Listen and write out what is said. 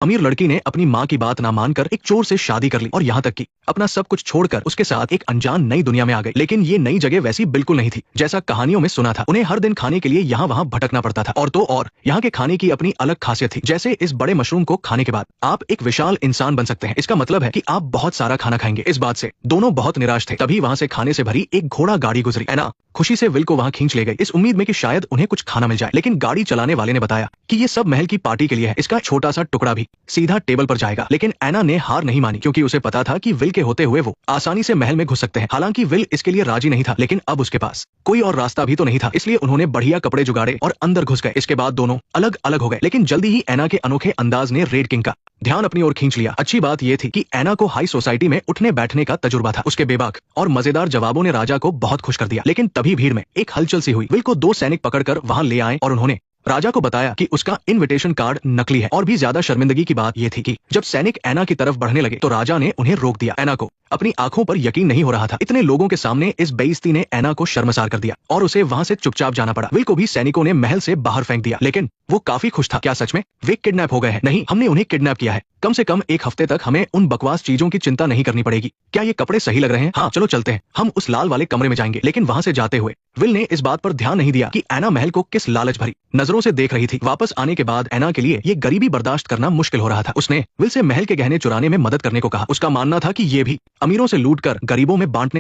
अमीर लड़की ने अपनी माँ की बात ना मानकर एक चोर से शादी कर ली और यहाँ तक कि अपना सब कुछ छोड़कर उसके साथ एक अनजान नई दुनिया में आ गई। लेकिन ये नई जगह वैसी बिल्कुल नहीं थी जैसा कहानियों में सुना था। उन्हें हर दिन खाने के लिए यहाँ वहाँ भटकना पड़ता था। और तो और यहाँ के खाने की अपनी अलग खासियत थी। जैसे इस बड़े मशरूम को खाने के बाद आप एक विशाल इंसान बन सकते हैं। इसका मतलब है कि आप बहुत सारा खाना खाएंगे। इस बात से दोनों बहुत निराश थे। तभी वहाँ से खाने से भरी एक घोड़ा गाड़ी गुजरी। एना खुशी से विल को वहाँ खींच ले गई, इस उम्मीद में कि शायद उन्हें कुछ खाना मिल जाए। लेकिन गाड़ी चलाने वाले ने बताया कि ये सब महल की पार्टी के लिए है, इसका छोटा सा टुकड़ा भी सीधा टेबल पर जाएगा। लेकिन एना ने हार नहीं मानी, क्योंकि उसे पता था कि विल के होते हुए वो आसानी से महल में घुस सकते हैं। हालांकि विल इसके लिए राजी नहीं था, लेकिन अब उसके पास कोई और रास्ता भी तो नहीं था। इसलिए उन्होंने बढ़िया कपड़े जुगाड़े और अंदर घुस गए। इसके बाद दोनों अलग अलग हो गए। लेकिन जल्दी ही एना के अनोखे अंदाज ने रेड किंग का ध्यान अपनी ओर खींच लिया। अच्छी बात यह थी कि एना को हाई सोसाइटी में उठने बैठने का तजुर्बा था। उसके बेबाक और मजेदार जवाबों ने राजा को बहुत खुश कर दिया। लेकिन तभी भीड़ में एक हलचल सी हुई। विल को दो सैनिक पकड़कर वहां ले आए और उन्होंने राजा को बताया कि उसका इनविटेशन कार्ड नकली है। और भी ज्यादा शर्मिंदगी की बात यह थी कि जब सैनिक एना की तरफ बढ़ने लगे तो राजा ने उन्हें रोक दिया। एना को अपनी आंखों पर यकीन नहीं हो रहा था। इतने लोगों के सामने इस बेइज्जती ने एना को शर्मसार कर दिया और उसे वहां से चुपचाप जाना पड़ा। विल को भी सैनिकों ने महल से बाहर फेंक दिया, लेकिन वो काफी खुश था। क्या सच में वे किडनैप हो गए हैं? नहीं, हमने उन्हें किडनैप किया है। कम से कम एक हफ्ते तक हमें उन बकवास चीजों की चिंता नहीं करनी पड़ेगी। क्या ये कपड़े सही लग रहे हैं? हाँ, चलो चलते हैं। हम उस लाल वाले कमरे में जाएंगे। लेकिन वहां से जाते हुए विल ने इस बात पर ध्यान नहीं दिया कि एना महल को किस लालच भरी नजरों से देख रही थी। वापस आने के बाद एना के लिए ये गरीबी बर्दाश्त करना मुश्किल हो रहा था। उसने विल से महल के गहने चुराने में मदद करने को कहा। उसका मानना था कि ये भी अमीरों से लूट कर गरीबों में बांटने